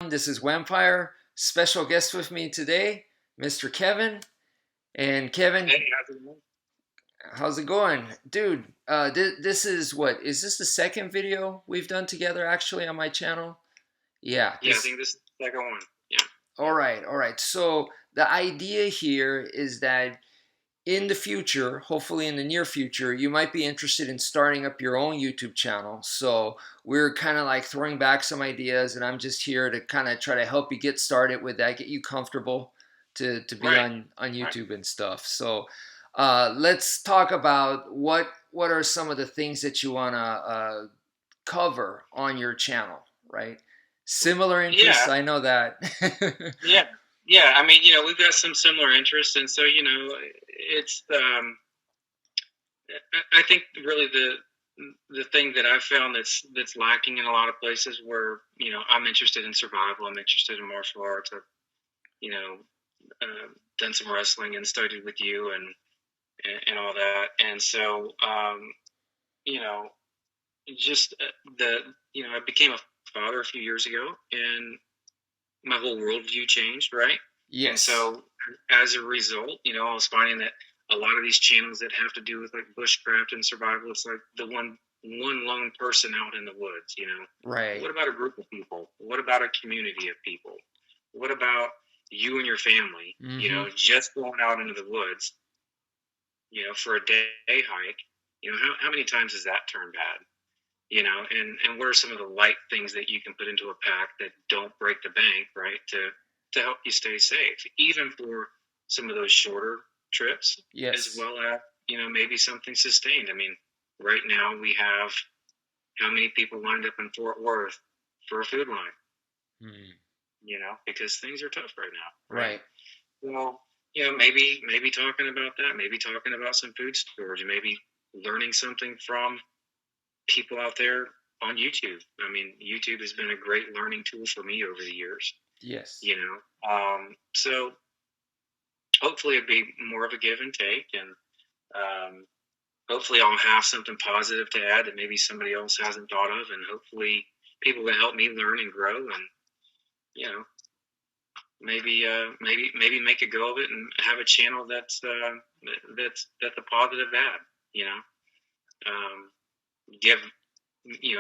everyone. This is wmpyr. Special guest with me today, Mr. Kevin. And Kevin, Hey, how's it going? how's it going? Dude, this is what? Is this the second video we've done together actually on my channel? Yeah, Yeah, I this. think this is the second one. Yeah. All right, all right. So the idea here is that in the future, hopefully in the near future, you might be interested in starting up your own YouTube channel. So we're kind of like throwing back some ideas, and I'm just here to kind of try to help you get started with that, get you comfortable to be Right. on Right. YouTube and stuff. So let's talk about what are some of the things that you want to cover on your channel, right? Similar interests, Yeah. I know that. Yeah. Yeah. I mean, we've got some similar interests, and so it's I think really the thing that I've found that's lacking in a lot of places where I'm interested in survival, I'm interested in martial arts, I've you know done some wrestling and studied with you and all that, and so you know just the I became a father a few years ago, and my whole worldview changed, right? And Yes. so as a result, I was finding that a lot of these channels that have to do with like bushcraft and survival, it's like the one lone person out in the woods. Right. What about a group of people? What about a community of people? What about you and your family? Mm-hmm. Just going out into the woods, for a day hike. How many times has that turned bad? And what are some of the light things that you can put into a pack that don't break the bank, right? To help you stay safe, even for some of those shorter trips, as Yes. well as maybe something sustained. I mean, right now we have how many people lined up in Fort Worth for a food line? Mm. Because things are tough right now, right? Right. Well, maybe talking about that, maybe talking about some food storage, maybe learning something from people out there on YouTube. I mean, YouTube has been a great learning tool for me over the years. Yes. So hopefully it'll be more of a give and take, and hopefully I'll have something positive to add that maybe somebody else hasn't thought of, and hopefully people will help me learn and grow, and you know, maybe make a go of it and have a channel that's a positive ad. You know, give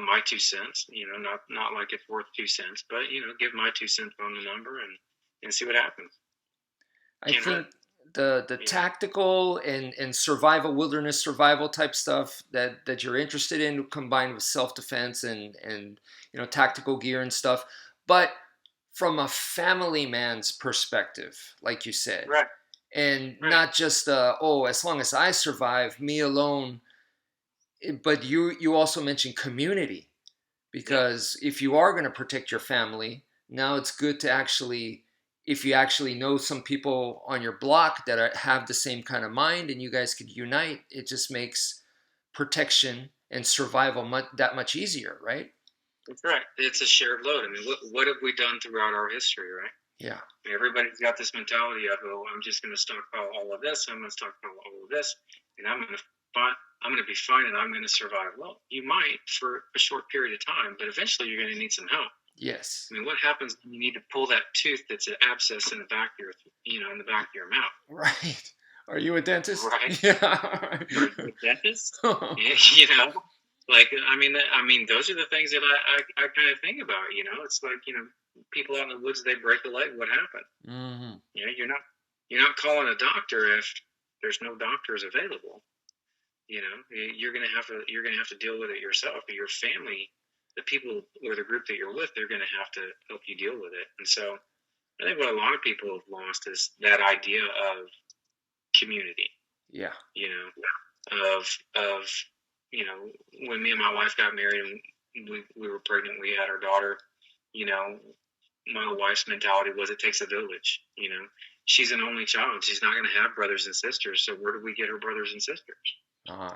my 2 cents, not like it's worth 2 cents, but give my 2 cents on the number and see what happens. I Can't hurt. think the you know tactical and survival, wilderness survival type stuff that you're interested in, combined with self defense and tactical gear and stuff, but from a family man's perspective, like you said, right. and Right. not just as long as I survive, me alone. But you also mentioned community, Yeah. because if you are going to protect your family, now it's good to actually, if you actually know some people on your block that have the same kind of mind and you guys could unite, it just makes protection and survival that much easier, right? That's right. It's a shared load. I mean, what have we done throughout our history, right? Yeah. I mean, everybody's got this mentality of, oh, I'm just going to stockpile all of this. I'm going to stockpile all of this, and I'm going to be fine, and I'm going to survive. Well, you might for a short period of time, but eventually you're going to need some help. Yes. I mean, what happens when you need to pull that tooth that's an abscess in the back of in the back of your mouth, Right. Are you a dentist? right? Yeah. Or a dentist? you know, I mean, those are the things that I kind of think about. It's like people out in the woods, they break a leg. What happened? Hmm. You're not calling a doctor if there's no doctors available. You're gonna have to deal with it yourself, or your family, the people or the group that you're with, they're gonna have to help you deal with it. And so I think what a lot of people have lost is that idea of community. Yeah. You know, of when me and my wife got married and we were pregnant, we had our daughter. You know, my wife's mentality was it takes a village. She's an only child. She's not going to have brothers and sisters. So where do we get her brothers and sisters? Uh-huh.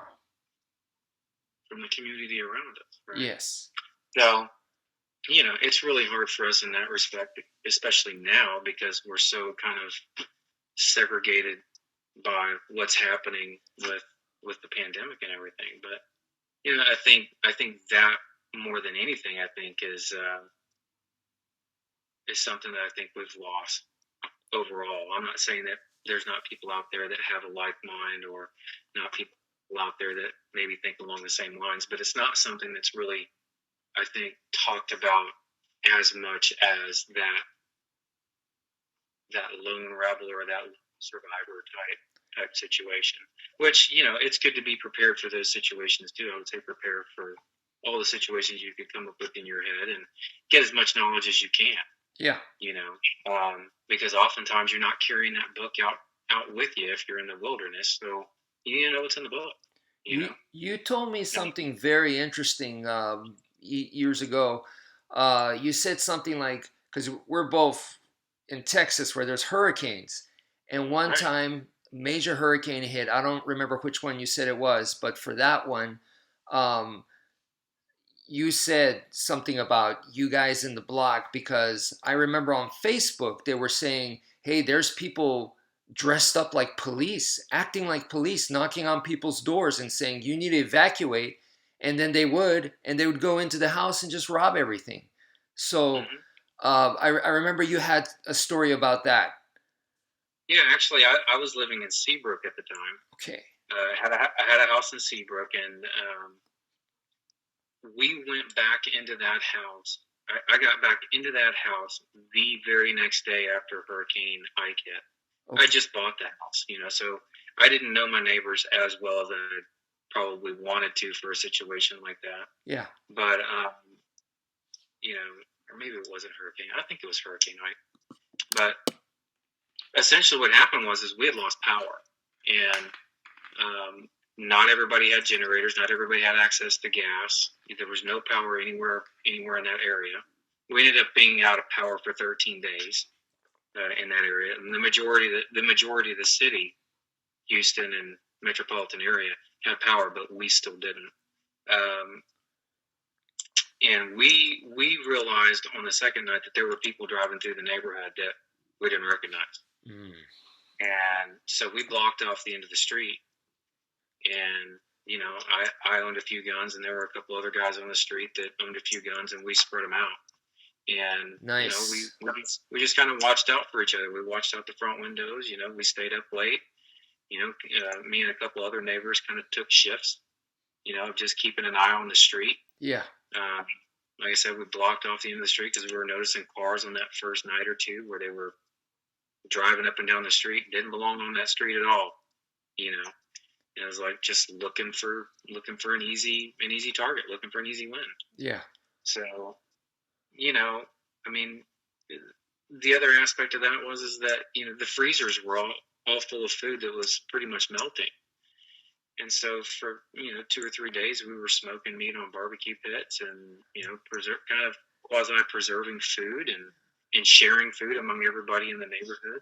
From the community around us, right? Yes. So, it's really hard for us in that respect, especially now because we're so kind of segregated by what's happening with the pandemic and everything. But I think that more than anything, I think is is something that I think we've lost overall. I'm not saying that there's not people out there that have a like mind, or not people out there that maybe think along the same lines, but it's not something that's really, I think, talked about as much as that lone rebel or that survivor type situation. Which, it's good to be prepared for those situations too. I would say prepare for all the situations you could come up with in your head, and get as much knowledge as you can. Yeah. Because oftentimes you're not carrying that book out with you if you're in the wilderness. So you need to know what's in the book. You told me Yeah. something very interesting years ago. You said something like, because we're both in Texas where there's hurricanes, and one Right. time major hurricane hit. I don't remember which one you said it was, but for that one, um, you said something about you guys in the block, because I remember on Facebook they were saying, hey, there's people dressed up like police, acting like police, knocking on people's doors and saying, you need to evacuate. And then they would go into the house and just rob everything. So Hmm. I remember you had a story about that. Yeah, actually, I was living in Seabrook at the time. Okay. I had a house in Seabrook, and we went back into that house. I got back into that house the very next day after Hurricane Ike hit. I Okay. just bought the house, so I didn't know my neighbors as well as I probably wanted to for a situation like that. Yeah. But or maybe it wasn't Hurricane. I think it was Hurricane Ike. But essentially, what happened was is we had lost power, and not everybody had generators. Not everybody had access to gas. There was no power anywhere in that area. We ended up being out of power for 13 days in that area, and the majority of the city, Houston and metropolitan area, had power, but we still didn't. Um, and we realized on the second night that there were people driving through the neighborhood that we didn't recognize, Mm. and so we blocked off the end of the street. And I owned a few guns, and there were a couple other guys on the street that owned a few guns, and we spread them out. And Nice. we just kind of watched out for each other. We watched out the front windows. We stayed up late. Me and a couple other neighbors kind of took shifts. Just keeping an eye on the street. Yeah. Um, like I said, we blocked off the end of the street because we were noticing cars on that first night or two where they were driving up and down the street, didn't belong on that street at all. You know, and it was like just looking for an easy target, looking for an easy win. Yeah. So, I mean, the other aspect of that was is that the freezers were all full of food that was pretty much melting. And so for 2 or 3 days, we were smoking meat on barbecue pits, and kind of quasi preserving food and sharing food among everybody in the neighborhood.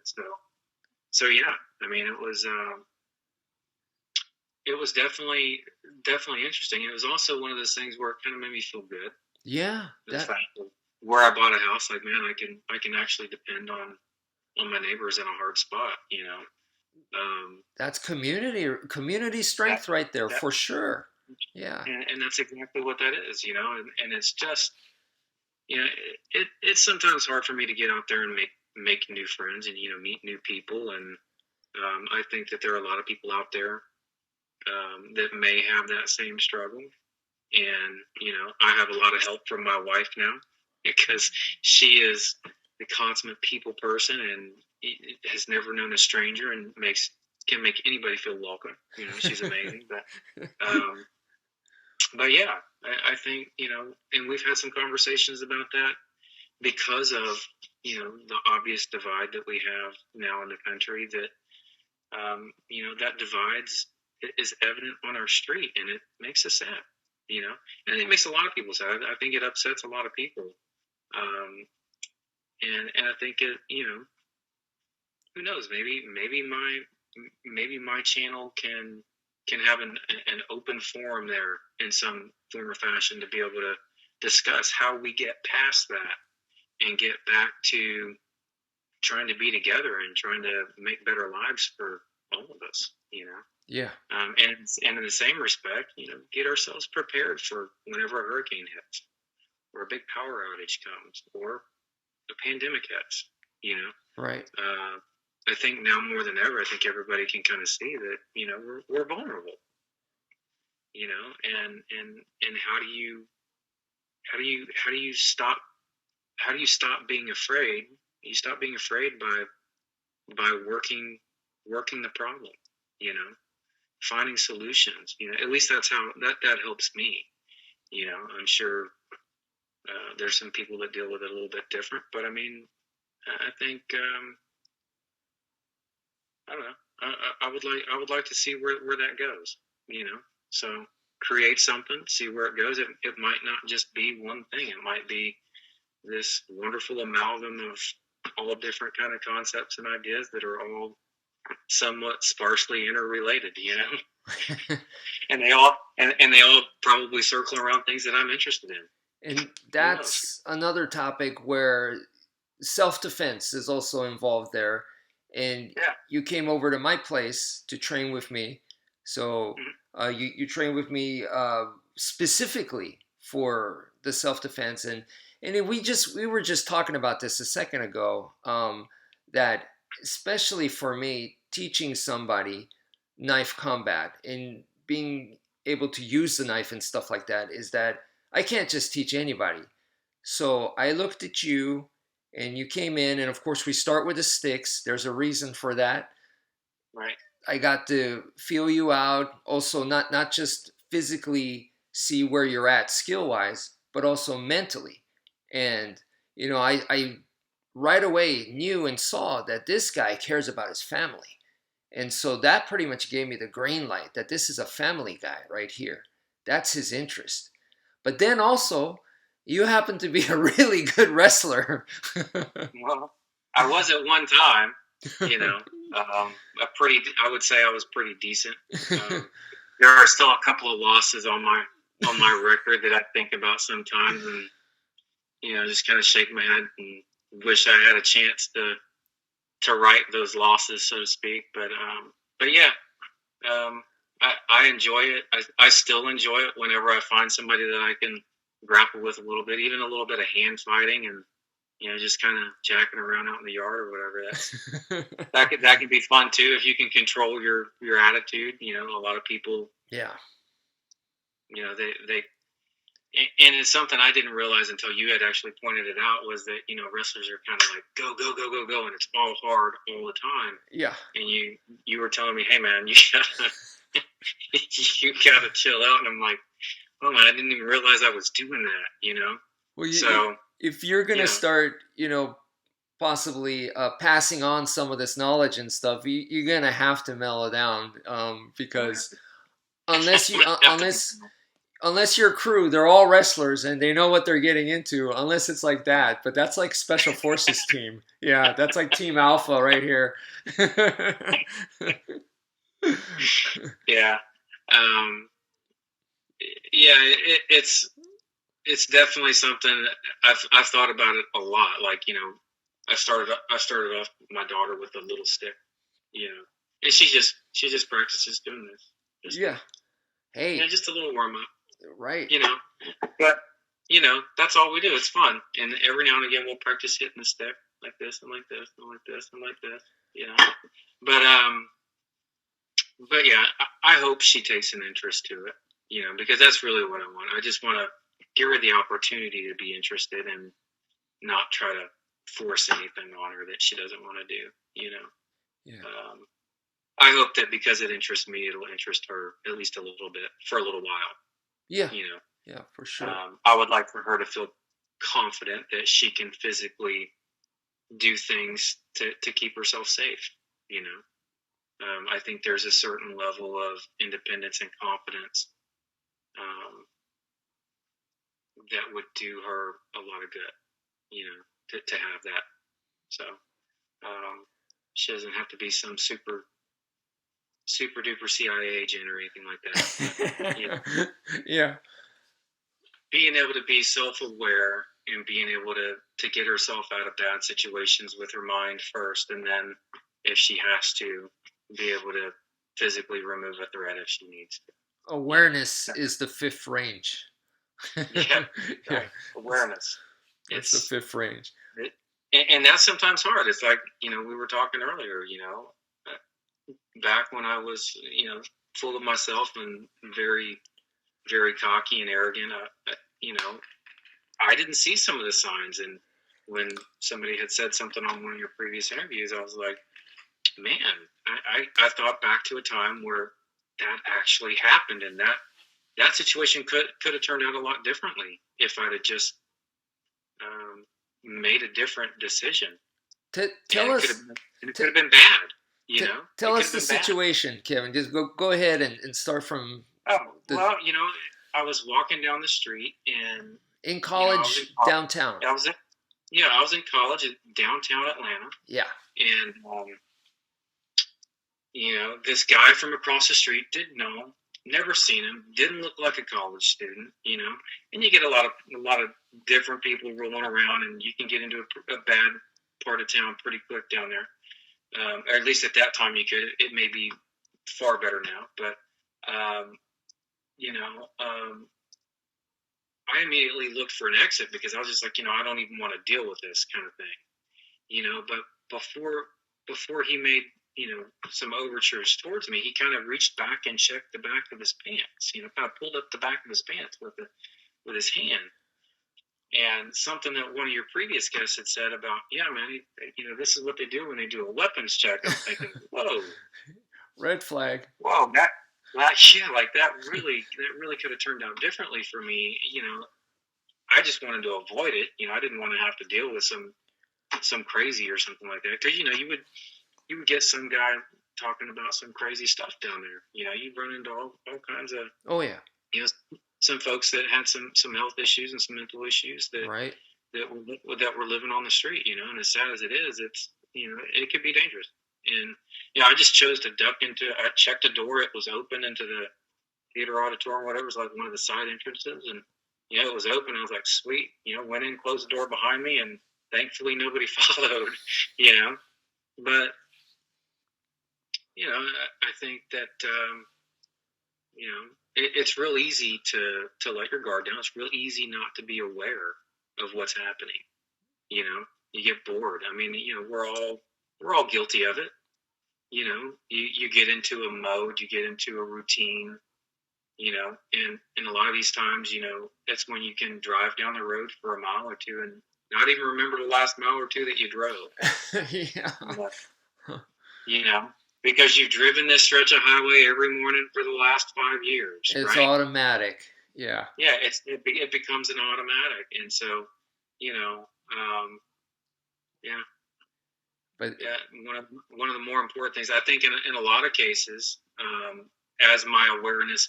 So yeah, I mean it was definitely interesting. It was also one of those things where it kind of made me feel good. Yeah. The fact of where I bought a house, like, man, I can actually depend on my neighbors in a hard spot. That's community That strength right there that for sure. Yeah. and that's exactly what that is. And it's just it's sometimes hard for me to get out there and make new friends and meet new people. And I think that there are a lot of people out there that may have that same struggle. And I have a lot of help from my wife now because she is the consummate people person and has never known a stranger and can make anybody feel welcome. She's amazing. But yeah, I think and we've had some conversations about that because of the obvious divide that we have now in the country. That that divides is evident on our street, and it makes us sad. And it makes a lot of people sad. I think it upsets a lot of people. Um, and I think it, who knows? Maybe my channel can have an open forum there in some form or fashion to be able to discuss how we get past that and get back to trying to be together and trying to make better lives for all of us. Yeah. And in the same respect, get ourselves prepared for whenever a hurricane hits or a big power outage comes or a pandemic hits. You know, Right. I think now more than ever, I think everybody can kind of see that we're vulnerable. And how do you stop being afraid? You stop being afraid by working the problem. You know, finding solutions. At least that's how that helps me. I'm sure there's some people that deal with it a little bit different, but I mean, I think I don't know. I would like to see where that goes. So create something, see where it goes. It might not just be one thing. It might be this wonderful amalgam of all different kind of concepts and ideas that are all somewhat sparsely interrelated. And they all probably circle around things that I'm interested in. And Who knows? that's another topic where self-defense is also involved there. And Yeah. you came over to my place to train with me. So Mhm. you trained with me specifically for the self-defense. And we were just talking about this a second ago, that especially for me, teaching somebody knife combat and being able to use the knife and stuff like that, is that I can't just teach anybody. So I looked at you and you came in, and of course, we start with the sticks. There's a reason for that. Right. I got to feel you out, also not just physically see where you're at skill wise, but also mentally. And I right away knew and saw that this guy cares about his family. And so that pretty much gave me the green light that this is a family guy right here. That's his interest. But then also, you happen to be a really good wrestler. Well, I was at one time. I would say I was pretty decent. There are still a couple of losses on my record that I think about sometimes, and just kind of shake my head and wish I had a chance to right those losses, so to speak. But yeah, I enjoy it. I still enjoy it whenever I find somebody that I can grapple with a little bit, even a little bit of hand fighting, and just kind of jacking around out in the yard or whatever. That could be fun too if you can control your attitude. A lot of people, Yeah. they and it's something I didn't realize until you had actually pointed it out, was that wrestlers are kind of like go go go go go, and it's all hard all the time. Yeah. And you were telling me, hey man, you gotta you gotta chill out, and I'm like, oh man, I didn't even realize I was doing that. Well, So if you're you gonna know, start, possibly passing on some of this knowledge and stuff, you're gonna have to mellow down, because unless you have to be. unless your crew, they're all wrestlers and they know what they're getting into, unless it's like that. But that's like special forces team. Yeah, that's like Team Alpha right here. Yeah. Um, yeah, it's definitely something I've thought about it a lot. Like I started off with my daughter with a little stick, and she just practices doing this. Just Yeah. Hey. just a little warm up, Right. But that's all we do. It's fun, and every now and again we'll practice hitting the stick like this and like this and like this and like this. But but yeah, I hope she takes an interest to it. Because that's really what I want. I just want to give her the opportunity to be interested and not try to force anything on her that she doesn't want to do. Yeah. I hope that because it interests me, it'll interest her at least a little bit for a little while. Yeah. Yeah, for sure. I would like for her to feel confident that she can physically do things to keep herself safe. I think there's a certain level of independence and confidence that would do her a lot of good, to have that. So she doesn't have to be some super duper CIA agent or anything like that. But, Yeah. being able to be self-aware and being able to get herself out of bad situations with her mind first, and then if she has to, be able to physically remove a threat if she needs to. Awareness is the fifth range. Yeah, right. Awareness. It's the fifth range. and that's sometimes hard. It's like, we were talking earlier, back when I was, full of myself and very, very cocky and arrogant. You know, I didn't see some of the signs, and when somebody had said something on one of your previous interviews, I was like, man, I thought back to a time where that actually happened, and that situation could have turned out a lot differently if I'd have just made a different decision, and Tell us. it could have been bad. Tell It could us have the been bad. situation, Kevin. Just go ahead and start from Oh the well, I was walking down the street, and in I was in college college. downtown. I was in, yeah, I was in college in downtown Atlanta, Yeah. and this guy from across the street, didn't know him, never seen him, didn't look like a college student, and you get a lot of different people rolling around, and you can get into a bad part of town pretty quick down there. Or at least at that time you could. It may be far better now, but um, you know, I immediately looked for an exit because I was just like, I don't even want to deal with this kind of thing, But before he made some overtures towards me, he kind of reached back and checked the back of his pants. Kind of pulled up the back of his pants with his hand. And something that one of your previous guests had said about, yeah, man, this is what they do when they do a weapons check. I'm thinking, whoa, Red flag. whoa, yeah, like that really could have turned out differently for me. I just wanted to avoid it. I didn't want to have to deal with some crazy or something like that. Because you would get some guy talking about some crazy stuff down there. You run into all kinds of Oh yeah. you know some folks that had some health issues and some mental issues that Right. were living on the street. And as sad as it is, it's it could be dangerous. And I just chose to duck into. I checked the door; it was open into the theater auditorium, whatever. It was like one of the side entrances, and it was open. I was like, sweet. Went in, closed the door behind me, and thankfully nobody followed. But I think that it's real easy to let your guard down. It's real easy not to be aware of what's happening. You get bored. I mean, we're all guilty of it. You get into a mode, you get into a routine. And a lot of these times, that's when you can drive down the road for a mile or two and not even remember the last mile or two that you drove. Yeah. But, because you've driven this stretch of highway every morning for the last 5 years, It's right? automatic. Yeah. Yeah, it becomes an automatic, and so, yeah, But yeah. One of the more important things I think in a lot of cases, as my awareness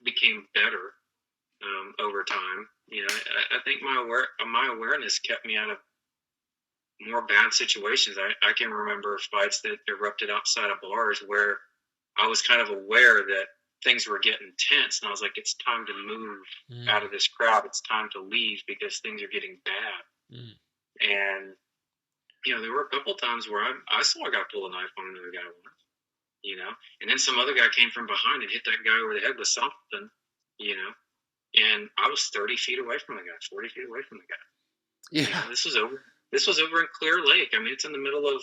became better over time, I think my awareness kept me out of more bad situations. I can remember fights that erupted outside of bars where I was kind of aware that things were getting tense, and I was like, it's time to move out of this crowd. It's time to leave because things are getting bad. And there were a couple times where I saw a guy pull a knife on another guy once, and then some other guy came from behind and hit that guy over the head with something, and I was 30 feet away from the guy, 40 feet away from the guy. yeah. This was over in Clear Lake. I mean, it's in the middle of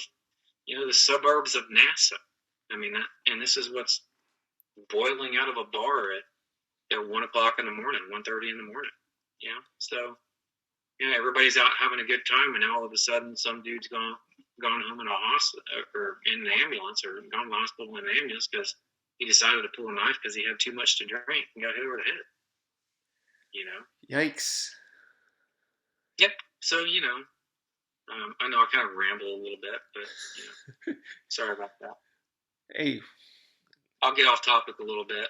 the suburbs of NASA. I mean, and this is what's boiling out of a bar at 1:00 in the morning, 1:30 in the morning. So everybody's out having a good time, and now all of a sudden, some dude's gone home in a hospital or in an ambulance, or gone to the hospital in an ambulance because he decided to pull a knife because he had too much to drink and got hit over the head. Yikes. Yep. So I know I kind of ramble a little bit, but sorry about that. Hey. I'll get off topic a little bit.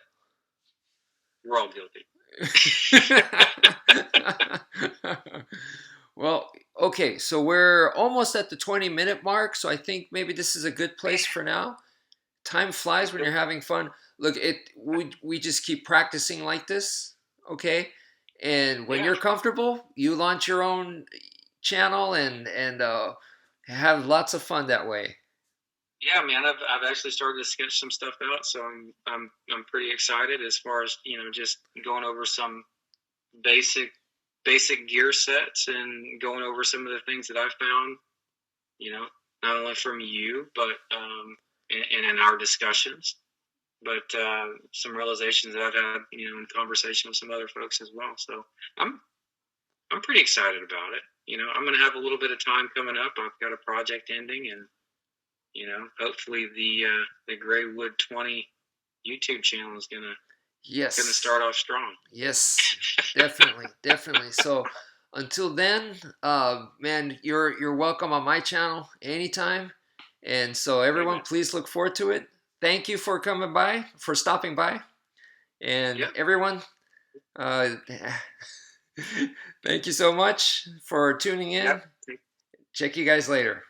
We're all guilty. Well, okay, so we're almost at the 20-minute mark, so I think maybe this is a good place for now. Time flies when you're having fun. Look, we just keep practicing like this, okay? And when you're comfortable, you launch your own channel and have lots of fun that way. Yeah, man, I've actually started to sketch some stuff out, so I'm pretty excited as far as just going over some basic gear sets and going over some of the things that I found you know, not only from you, but and in our discussions, but some realizations that I've had, in conversation with some other folks as well. So I'm I'm pretty excited about it. I'm going to have a little bit of time coming up. I've got a project ending, and hopefully the Graywood 20 YouTube channel is gonna Yes. start off strong. Yes, definitely, definitely. So until then, man, you're welcome on my channel anytime. And so everyone, Amen. please look forward to it. Thank you for coming by, for stopping by, and Yep. everyone, uh, thank you so much for tuning in. Yep. Check you guys later.